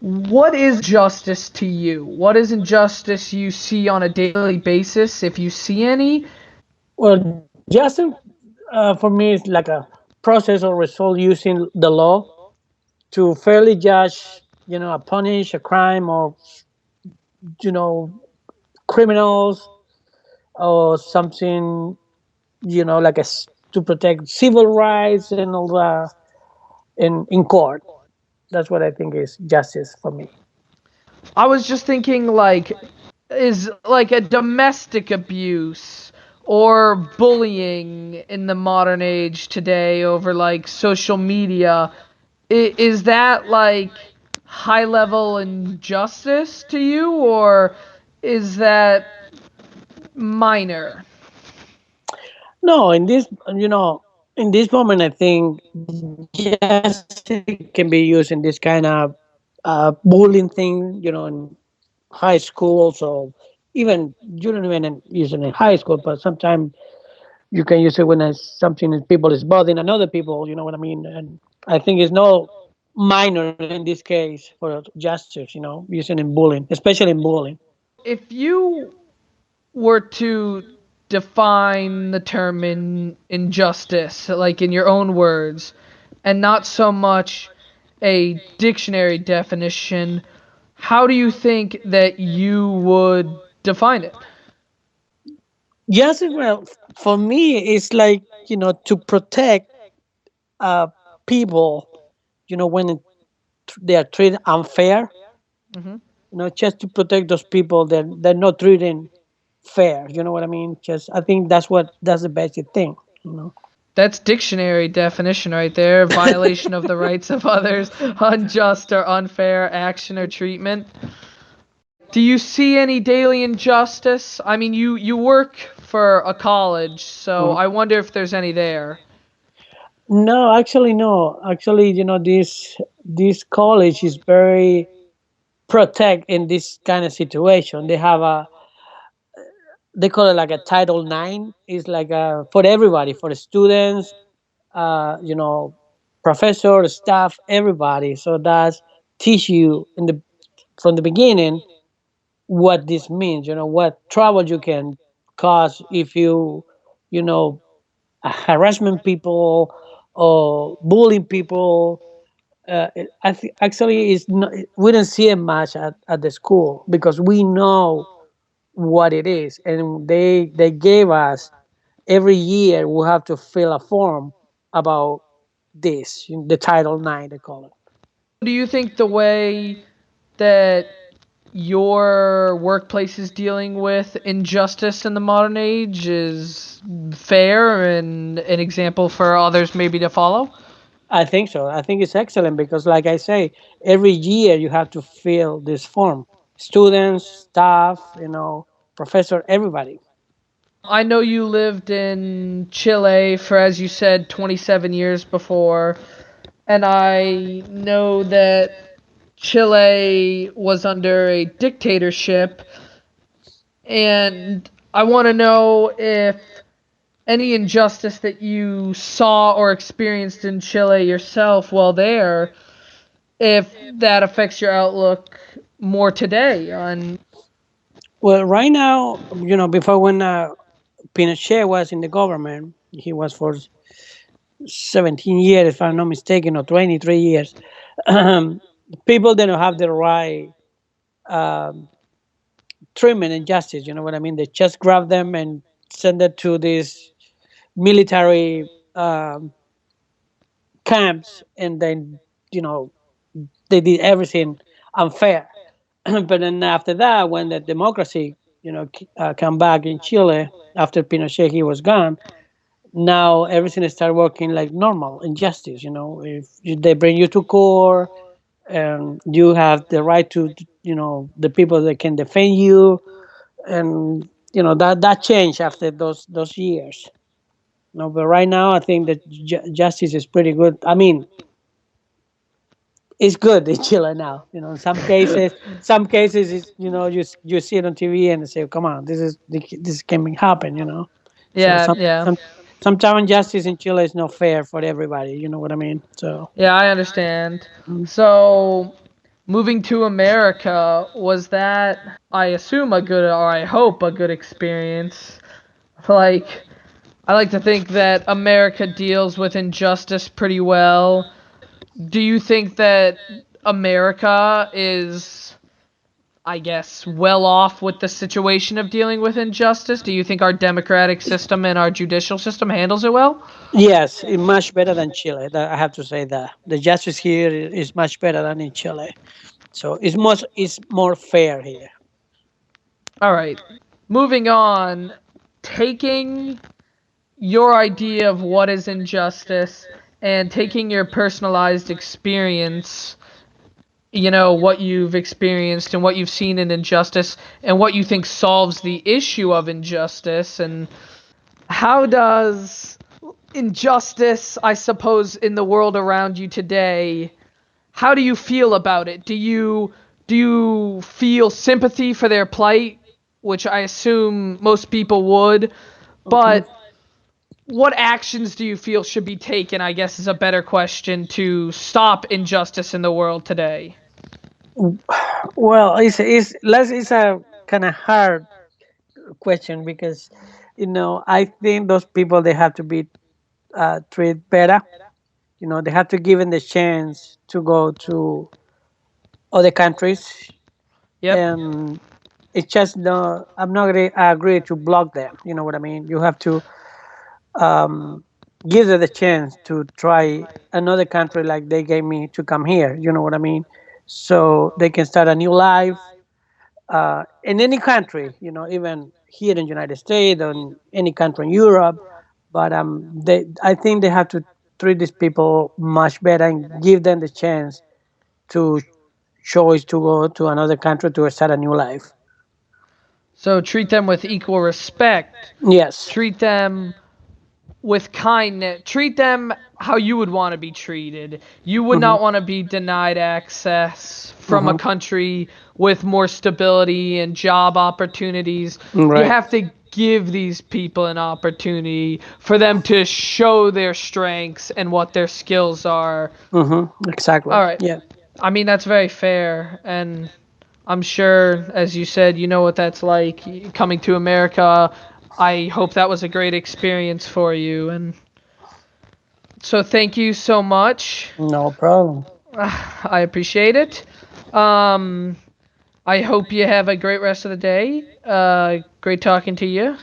What is justice to you? What is injustice you see on a daily basis, if you see any? Well, justice for me is like a process or result using the law to fairly judge, a punish a crime or you know criminals or something, like to protect civil rights and all that in court. That's what I think is justice for me. I was just thinking, like, is like a domestic abuse or bullying in the modern age today over like social media, is that like high level injustice to you, or is that minor? No, in this moment, I think justice can be used in this kind of bullying thing, in high schools or even you don't even use it in high school, but sometimes you can use it when something is people is bothering another people. You know what I mean? And I think it's no minor in this case for justice. Using in bullying, especially in bullying. If you were to define the term in injustice, like in your own words, and not so much a dictionary definition, how do you think that you would define it? Yes, well, for me, it's like to protect uh, people. When they are treated unfair. Hmm. Just to protect those people that they're not treating fair. You know what I mean? Just I think that's the basic thing. That's dictionary definition right there. Violation of the rights of others, unjust or unfair action or treatment. Do you see any daily injustice? I mean, you work for a college, so Mhm. I wonder if there's any there. No, actually, no. Actually, this college is very protect in this kind of situation. They have they call it like a Title 9. It's like for everybody, for the students, professor, staff, everybody. So that's teach you from the beginning what this means. What trouble you can cause if you know, harassment people or bullying people. Actually, it's not, we don't see it much at the school because we know what it is, and they gave us every year we have to fill a form about this, the Title 9 they call it. Do you think the way that your workplace is dealing with injustice in the modern age is fair and an example for others maybe to follow? I think so. I think it's excellent because, like I say, every year you have to fill this form. Students, staff, professor, everybody. I know you lived in Chile for, as you said, 27 years before, and I know that Chile was under a dictatorship, and I want to know if any injustice that you saw or experienced in Chile yourself while there, if that affects your outlook more today on. Well, right now, before when Pinochet was in the government, he was for 17 years, if I'm not mistaken, or 23 years. People didn't have the right um, treatment and justice. You know what I mean? They just grab them and send it to these military um, camps, and then you know they did everything unfair. But then after that, when the democracy, come back in Chile after Pinochet he was gone, now everything started working like normal in justice. They bring you to court, and you have the right to, the people that can defend you, and that changed after those years. No, but right now I think that justice is pretty good. I mean, it's good in Chile now. In some cases, it's, you see it on TV and say, "Come on, this can happen." So Yeah, yeah. sometimes justice in Chile is not fair for everybody. You know what I mean? So Yeah, I understand. mm, So, Moving to America, was that, I assume, a good, or I hope, a good experience? Like, I like to think that America deals with injustice pretty well. Do you think that America is, I guess, well off with the situation of dealing with injustice? Do you think our democratic system and our judicial system handles it well? Yes, it's much better than Chile. I have to say that the justice here is much better than in Chile. So it's more fair here. All right. Moving on, taking your idea of what is injustice and taking your personalized experience, what you've experienced and what you've seen in injustice and what you think solves the issue of injustice, and how does injustice, I suppose, in the world around you today, how do you feel about it? Do you feel sympathy for their plight, which I assume most people would, Okay. but what actions do you feel should be taken, I guess, is a better question, to stop injustice in the world today? Well, it's a kind of hard question because I think those people they have to be treated better. They have to give them the chance to go to other countries, Yep. and it's just no. I'm not gonna agree to block them. You know what I mean? You have to um, give them the chance to try another country like they gave me to come here. You know what I mean? So they can start a new life in any country. Even here in the United States or in any country in Europe. But I think they have to treat these people much better and give them the chance to choice to go to another country to start a new life. So treat them with equal respect. Yes. Treat them with kindness. Treat them how you would want to be treated. You would Hmm. not want to be denied access from a Hmm. country with more stability and job opportunities. You Right. have to give these people an opportunity for them to show their strengths and what their skills are. Hmm. Exactly. All right. Yeah. I mean, that's very fair. And I'm sure, as you said, you know what that's like coming to America. I hope that was a great experience for you. And so thank you so much. No problem. I appreciate it. Um, I hope you have a great rest of the day. Great talking to you.